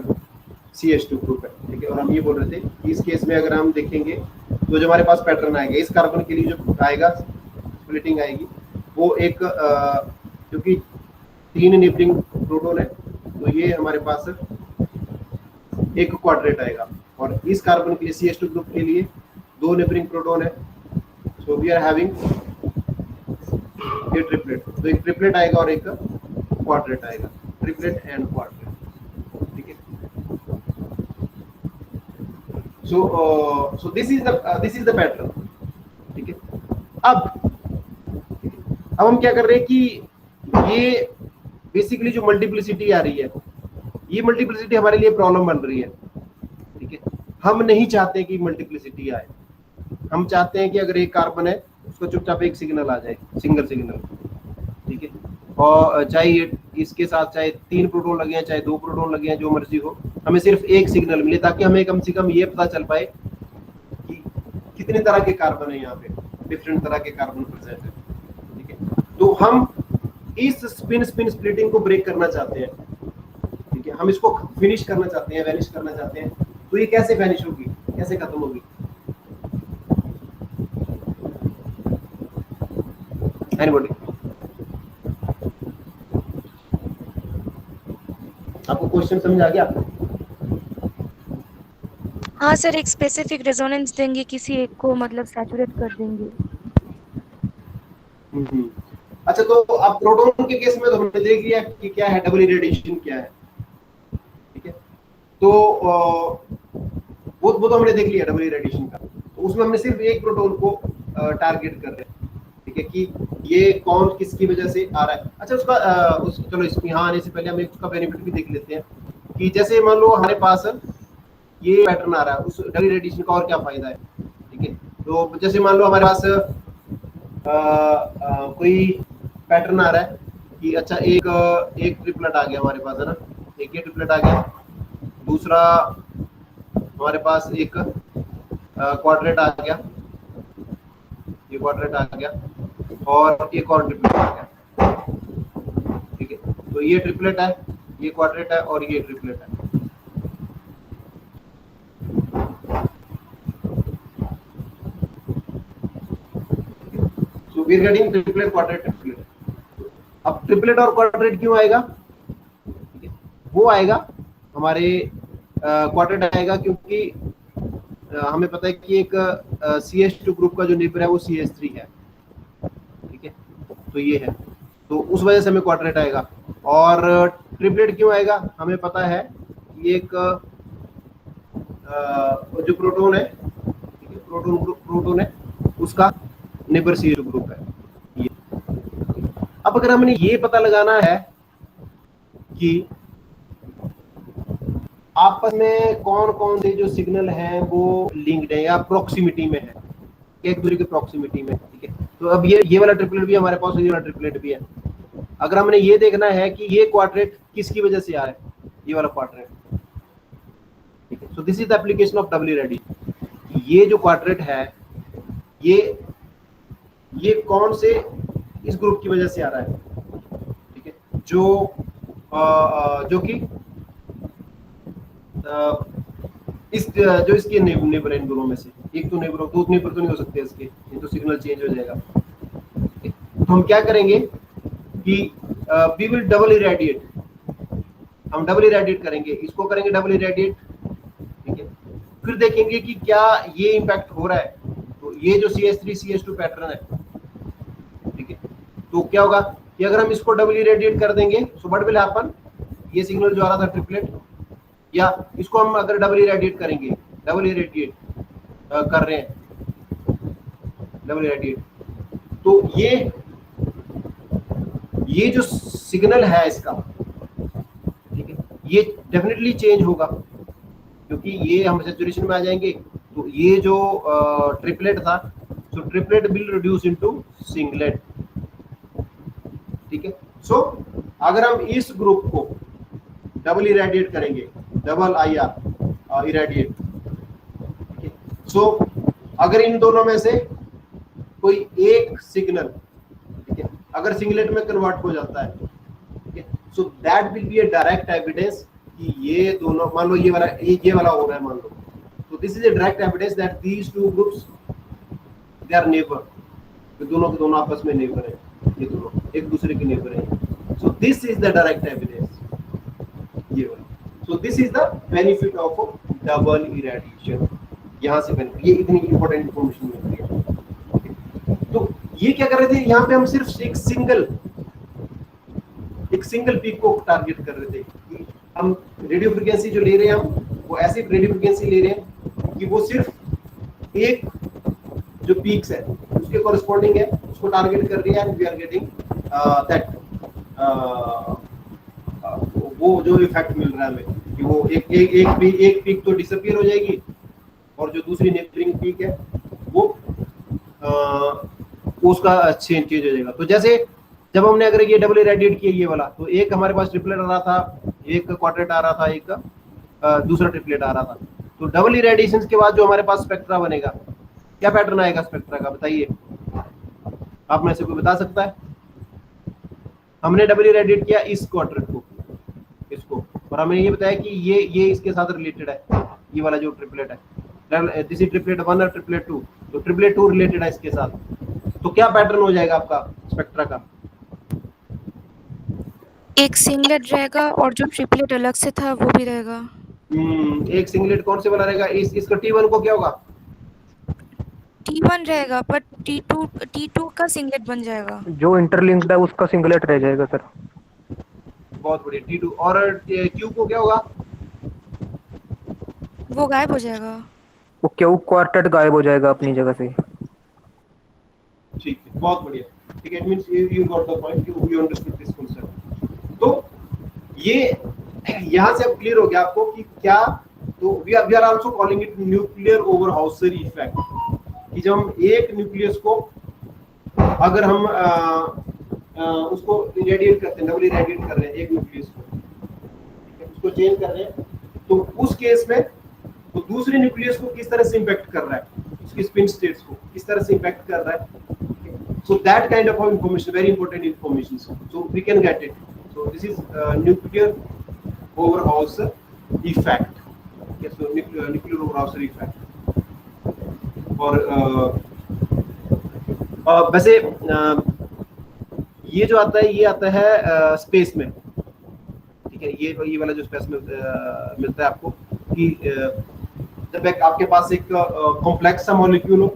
CH2 ग्रुप है, ठीक है। और हम ये बोल रहे थे कि इस केस में अगर हम देखेंगे तो जो हमारे पास पैटर्न आएगा इस कार्बन के लिए जो आएगा स्प्लिटिंग आएगी, वो एक क्योंकि 3 नेबरिंग प्रोटॉन है, तो ये हमारे पास एक क्वाड्रेट आएगा, और इस कार्बन के लिए CH2 ग्रुप के लिए 2 नेबरिंग प्रोटॉन है, सो वी आर हैविंग ये ट्रिपलेट, तो एक ट्रिपलेट आएगा और एक क्वाड्रेट आएगा, ट्रिपलेट एंड क्वाड्रेट, ठीक है। So this is the pattern, ठीक है। अब हम क्या कर रहे हैं कि ये बेसिकली जो मल्टीप्लिसिटी आ रही है, ये मल्टीप्लिसिटी हमारे लिए प्रॉब्लम बन रही है, ठीक है। हम नहीं चाहते कि मल्टीप्लिसिटी आए, हम चाहते हैं कि अगर एक कार्बन है उसको चुपचाप एक सिग्नल आ जाए, सिंगल सिग्नल, ठीक है। और चाहे इसके साथ चाहे 3 प्रोटॉन लगे हैं चाहे 2 प्रोटॉन लगे हैं, जो मर्जी हो, हमें सिर्फ एक सिग्नल मिले, ताकि हमें कम से कम ये पता चल पाए कि कितने तरह के कार्बन है यहाँ पे, डिफरेंट तरह के कार्बन प्रेजेंट है, ठीक है। तो हम इस स्पिन स्प्लिटिंग को ब्रेक करना चाहते हैं, ठीक है। हम इसको फिनिश करना चाहते हैं, वैनिश करना चाहते हैं। तो ये कैसे वैनिश होगी, कैसे खत्म होगी? एनीबॉडी? आपको क्वेश्चन समझ आ गया? हाँ सर, एक स्पेसिफिक रेजोनेंस देंगे, किसी एक को मतलब सैचुरेट कर देंगे। अच्छा, तो अब प्रोटॉन के केस में तो हमने देख लिया कि क्या है डबल रेडिएशन क्या है, ठीक है। तो वो तो हमने देख लिया डबल रेडिएशन का, तो उसमें हमने सिर्फ एक प्रोटॉन को टारगेट कर रहे हैं, ठीक है, कि ये कौन किसकी वजह से आ रहा है। अच्छा, उसका चलो इसमें यहाँ आने से पहले हम उसका बेनिफिट भी देख लेते हैं कि जैसे मान लो हमारे पास ये पैटर्न आ रहा है, उस डबल रेडिएशन का और क्या फायदा है, ठीक है। तो जैसे मान लो हमारे पास कोई पैटर्न आ रहा है कि अच्छा एक ट्रिपलेट आ गया हमारे पास, है ना, एक ये ट्रिपलेट आ गया, दूसरा हमारे पास एक क्वाड्रेट आ गया, ये क्वाड्रेट आ गया, और एक और ट्रिपलेट आ गया, ठीक है। तो ये ट्रिपलेट है, ये क्वाड्रेट है, और ये ट्रिपलेट है। So we are getting triplet, quadrat, triplet. अब ट्रिपलेट और क्वाड्रेट क्यों आएगा? वो आएगा हमारे क्वाड्रेट आएगा क्योंकि हमें पता है कि एक CH2 ग्रुप का जो नेबर है वो CH3 है, ठीक है, तो ये है, तो उस वजह से हमें क्वाड्रेट आएगा। और ट्रिपलेट क्यों आएगा? हमें पता है कि एक जो प्रोटॉन है, ठीक है, प्रोटॉन है, उसका नेबर CH2 ग्रुप है ये। अब अगर हमने ये पता लगाना है कि आपस में कौन कौन से जो सिग्नल हैं वो लिंक्ड है या प्रॉक्सिमिटी में है, एक दूसरे के प्रॉक्सिमिटी में, ठीक है, तो अब ये वाला ट्रिपलेट भी हमारे पास, ये वाला ट्रिपलेट भी है। अगर हमने ये देखना है कि ये क्वाड्रेट किसकी वजह से आ रहा है, ये वाला क्वाड्रेट, ठीक है, so this is the application of double irradiation. ये जो क्वाड्रेट है ये कौन से इस ग्रुप की वजह से आ रहा है, ठीक है, जो कि जो इसके नेबर है इन दोनों में से, एक तो नेबर, दो नेबर तो नहीं हो सकते इसके, ये तो सिग्नल चेंज हो जाएगा। तो हम क्या करेंगे कि वी विल डबल इरेडिएट, हम डबल इरेडिएट करेंगे, इसको करेंगे डबल इरेडिएट, ठीक है, फिर देखेंगे कि क्या ये इम्पैक्ट हो रहा है। तो ये जो CH3 CH2 पैटर्न है, ठीक है, तो क्या होगा कि अगर हम इसको डबल इरेडिएट कर देंगे, सो व्हाट विल हैपन, ये सिग्नल जो आ रहा था ट्रिपलेट, या इसको हम अगर डबल इरेडिएट करेंगे, डबल इरेडिएट कर रहे हैं, डबल इरेडिएट, तो ये जो सिग्नल है इसका, ठीक है, ये डेफिनेटली चेंज होगा क्योंकि ये हम सैचुरेशन में आ जाएंगे। तो ये जो ट्रिपलेट था, so triplet will reduce into singlet, ठीक है। सो अगर हम इस ग्रुप को डबल इरेडिएट करेंगे, डबल IR इरेडिएट, ठीक है, सो अगर इन दोनों में से कोई एक सिग्नल, ठीक है, अगर सिंगलेट में कन्वर्ट हो जाता है, ठीक है, so that will be a direct evidence कि ये दोनों, मान लो ये वाला हो रहा है, मान लो, तो this is a direct evidence that these two groups they are neighbour, तो दोनों के दोनों आपस में नेबर है, ये दोनों एक दूसरे के नेबर है। So this is the direct evidence, ये वाला। सो this is the benefit of double irradiation, यहाँ से बेनिफिट, ये इतनी इंपॉर्टेंट इंफॉर्मेशन मिल रही है। तो ये क्या कर रहे थे, यहाँ पे हम सिर्फ एक सिंगल पीक को टारगेट कर रहे थे। हम रेडियो फ्रीक्वेंसी जो ले रहे हैं, हम वो ऐसी रेडियो फ्रीक्वेंसी ले रहे हैं कि वो सिर्फ एक जो पीक्स है उसके कॉरेस्पॉन्डिंग है, उसको टारगेट कर रही है, and we are getting that वो जो इफेक्ट मिल रहा है हमें कि वो एक पीक तो डिसअपीयर हो जाएगी, और जो दूसरी नेबरिंग पीक है वो उसका चेंज हो जाएगा। तो जैसे जब हमने अगर ये डबल इरेडिएट किया ये वाला, तो एक हमारे पास ट्रिपलेट आ रहा था, एक क्वाड्रेट आ रहा था, एक दूसरा ट्रिपलेट आ रहा था। तो डबल इरेडिएशन के बाद जो हमारे पास स्पेक्ट्रा बनेगा, क्या पैटर्न आएगा स्पेक्ट्रा का, बताइए, आप में से कोई बता सकता है? हमने डबल इरेडिएट किया इस क्वाड्रेट को, इसको, और हमें ये बताया कि ये इसके साथ रिलेटेड है, ये वाला जो ट्रिपलेट है, दिस इज ट्रिपलेट 1 और ट्रिपलेट 2, तो ट्रिपलेट 2 रिलेटेड है इसके साथ। तो क्या पैटर्न हो जाएगा आपका स्पेक्ट्रा का? एक सिंगलेट रहेगा और जो ट्रिपलेट अलग से था वो भी रहेगा। एक सिंगलेट कौन से वाला रहेगा? इसका T1 को क्या होगा? T1 रहेगा, पर T2 का सिंगलेट बन जाएगा। जो इंटरलिंक्ड है उसका सिंगलेट रह जाएगा सर। बहुत बढ़िया। T2 और Q को क्या होगा? वो गायब हो जाएगा। वो क्यू क्वार्टेट गायब हो जाएगा अपनी जगह से। ठीक है, बहुत बढ़िया। ठीक है, it means you got the point, you understood this concept. तो ये यहाँ से अब क्लियर हो गया आपको कि क्या, तो we are also calling it nuclear Overhauser effect, कि जब हम एक न्यूक्लियस को अगर हम उसको इरेडिएट करते हैं, डबल इरेडिएट कर रहे हैं एक न्यूक्लियस को, उसको चेंज कर रहे हैं, तो उस केस में तो दूसरे न्यूक्लियस को किस तरह से इंपैक्ट कर रहा है, उसकी स्पिन स्टेट्स को किस तरह से इंपैक्ट कर रहा है. So that kind of information, very important information. So we can get it. So this is nuclear overhouse effect. Yes, so nuclear overhouse effect. और वैसे ये जो आता है, ये आता है स्पेस में, ठीक है. ये वाला जो स्पेस में मिलता है आपको कि जब आपके पास एक कॉम्प्लेक्स सा मॉलिक्यूल हो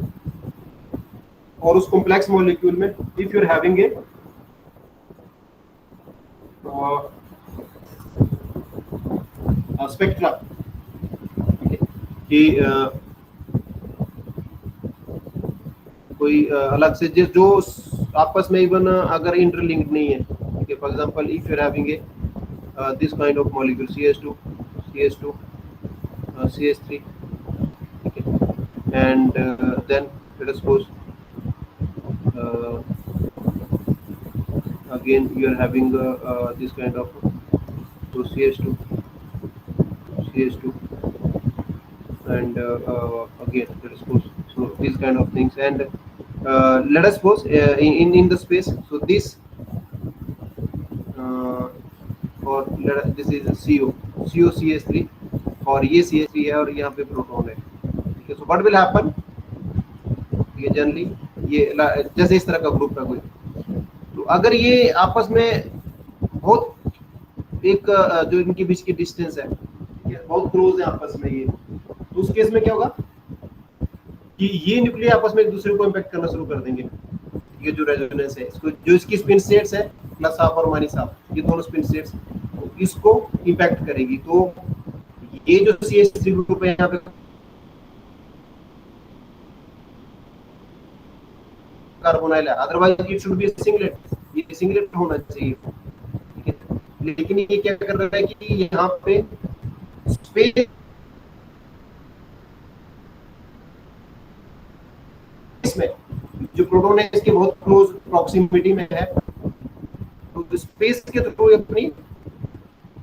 और उस कॉम्प्लेक्स मॉलिक्यूल में if you are having a spectra, कि कोई अलग से जो आपस में इवन अगर इंटरलिंक्ड नहीं है, ठीक है. For example if you are having a this kind of molecule CH2 CH2 CH3, ठीक है, and then let us suppose again you are having this kind of so CH2 and again let us suppose so these kind of things, and let us suppose in the space, so this और this is COCH3 और ये CH3 है और यहाँ पे proton है, ठीक है. so what will happen, ये जनरली ये जैसे इस तरह का ग्रुप है कोई, तो अगर ये आपस में बहुत एक जो इनके बीच की डिस्टेंस है, बहुत क्लोज है आपस में ये, तो उस केस में क्या होगा कि ये न्यूक्लियस आपस में एक दूसरे को इंपैक्ट करना शुरू कर देंगे. ये जो रेजोनेंस है, इसको जो इसकी स्पिन स्टेट्स है प्लस हाफ और माइनस हाफ, ये दोनों स्पिन स्टेट्स तो इसको इंपैक्ट करेगी. तो ये जो CH3 ग्रुप है यहाँ पे कार्बोनाइल है, otherwise it should be singlet, ये सिंगलेट होना चाहिए, ठीक है. लेकिन ये क्या कर रहा है कि यहाँ पे स्पेस में जो प्रोटॉन है इसके बहुत क्लोज प्रॉक्सिमिटी में है, तो स्पेस के थ्रू अपनी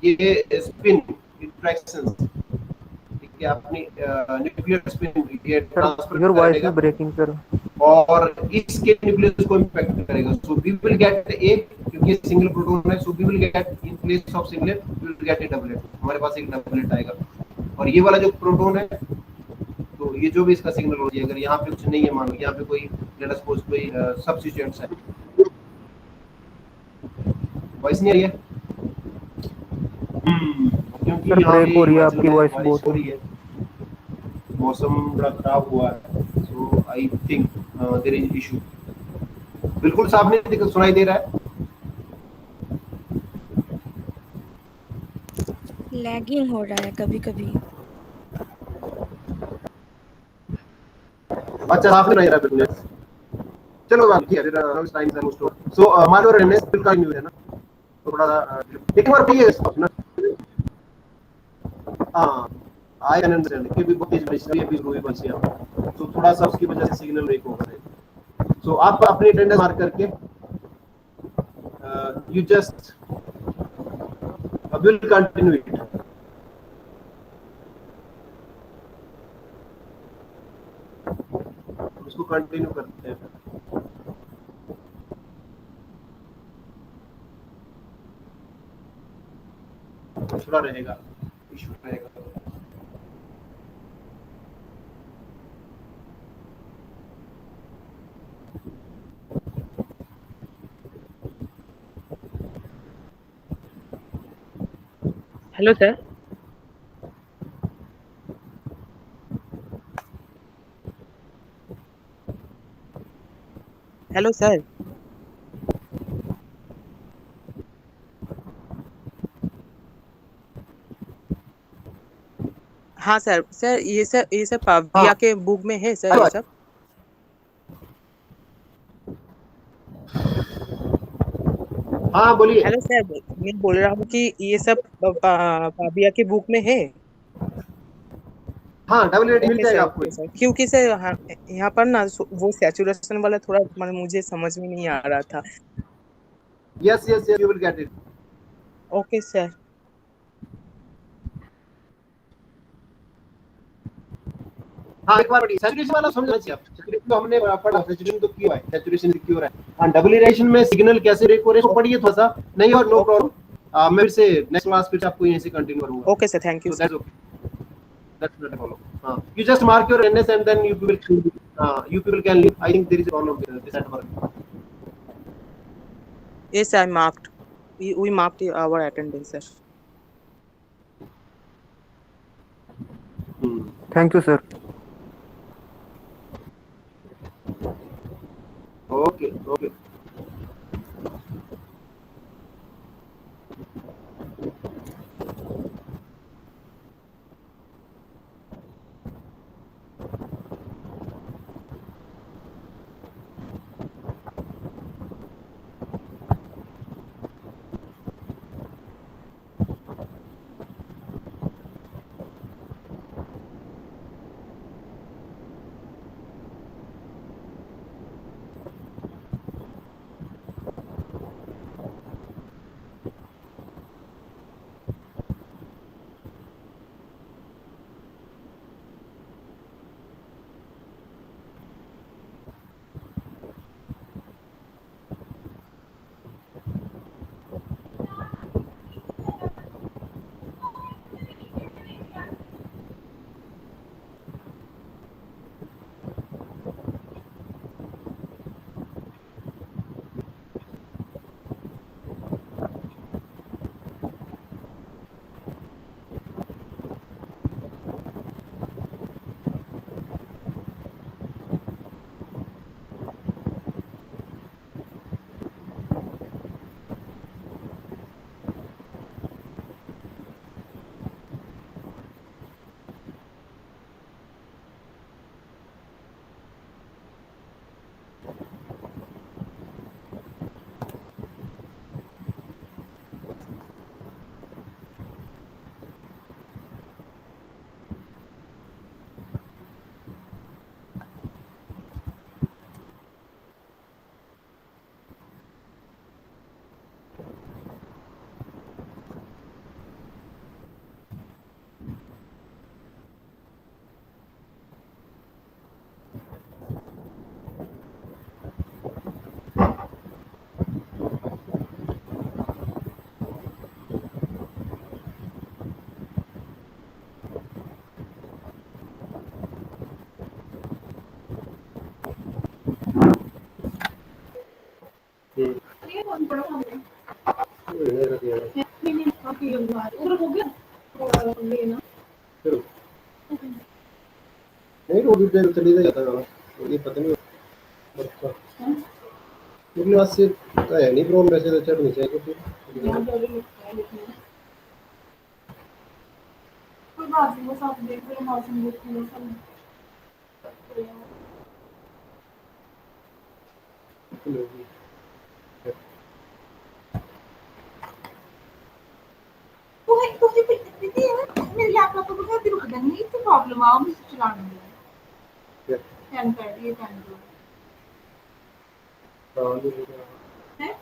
ये स्पिन इंटरेक्शंस, ठीक है, अपनी न्यूक्लियर स्पिन ये transfer your voice is breaking sir, और इसके न्यूक्लियस को इंपैक्ट करेगा. So we will get a, क्योंकि सिंगल प्रोटॉन है, so we will get in place of singlet we will get a doublet, हमारे पास एक डबलेट आएगा. और ये वाला जो प्रोटॉन है, तो ये जो भी इसका सिग्नल हो जाए, अगर यहाँ पे कुछ नहीं है, मान लो यहाँ पे कोई लेट अस सपोज कोई सब्स्टिट्यूएंट्स है, वॉइस नहीं आ रही है क्योंकि सर यहाँ ब्रेक हो रही है, पे आपकी वॉइस बहुत हो रही है, मौसम बड़ा खराब हुआ है, so I think there is issue. बिल्कुल साफ नहीं दिख सुनाई दे रहा है, लैगिंग हो रहा है कभी कभी. अच्छा साफ नहीं रहा है बिल्कुल. चलो बात किया फिर टाइम से मोस्ट. सो मान लो रननेस बिल्कुल न्यू है ना, तो थोड़ा एक बार प्लीज ना. हां आई कैन अंडरस्टैंड कि भी बहुत तेज बजती है, भी रूही बजती है, तो थोड़ा सा उसकी वजह से सिग्नल ब्रेक हो रहा है. सो आप अपनी अटेंडेंस मार्क करके you just will continue it. उसको कंटिन्यू करते हैं, थोड़ा रहेगा इशू रहेगा. Hello sir. Hello sir. हाँ सर. सर ये सब पाविया हाँ. के बुक में है सर ये सब. हाँ बोलिए. हेलो सर, मैं बोल रहा हूँ कि ये सब पाविया के बुक में है. हाँ डबल मिल ओके जाएगा सर, आपको। ओके सर, क्योंकि सर यहाँ पर ना वो सैचुरेशन वाला थोड़ा मतलब मुझे समझ में नहीं आ रहा था। Yes yes yes, you will get it. Okay sir. हाँ एक बार पढ़िए, सैचुरेशन वाला समझना चाहिए आप। सैचुरेशन तो हमने पढ़ा, सैचुरेशन तो क्यों है, सैचुरेशन क्यों है। हाँ डबल इरेशन में सिग्नल कैसे ब्रेक हो रहे हैं पढ़िए थोड़ा सा, नहीं और नो प्रॉब्लम। मैं फिर से नेक्स्ट क्लास फिर से आपको यहीं से कंटिन्यू करूंगा। Okay sir, thank you So sir. that's okay. That's not a problem. You just mark your NS and then you people can leave. I think there is a problem with this at work. Yes, I marked. We marked our attendance, sir. Thank you sir. Okay, okay. नहीं वो भी देर चली जाता है, ये पता नहीं मेरे पास से है नहीं प्रॉब्लम, वैसे तो चढ़ नहीं चाहिए फिर। कोई बात नहीं, वो साथ देख रहे हैं, मौसम देख रहे हैं। मेरे लैपटॉप पे बहुत रुक गया, नहीं तो प्रॉब्लम आओ मुझे चलाने में। पैन कार्ड, ये पैन कार्ड है।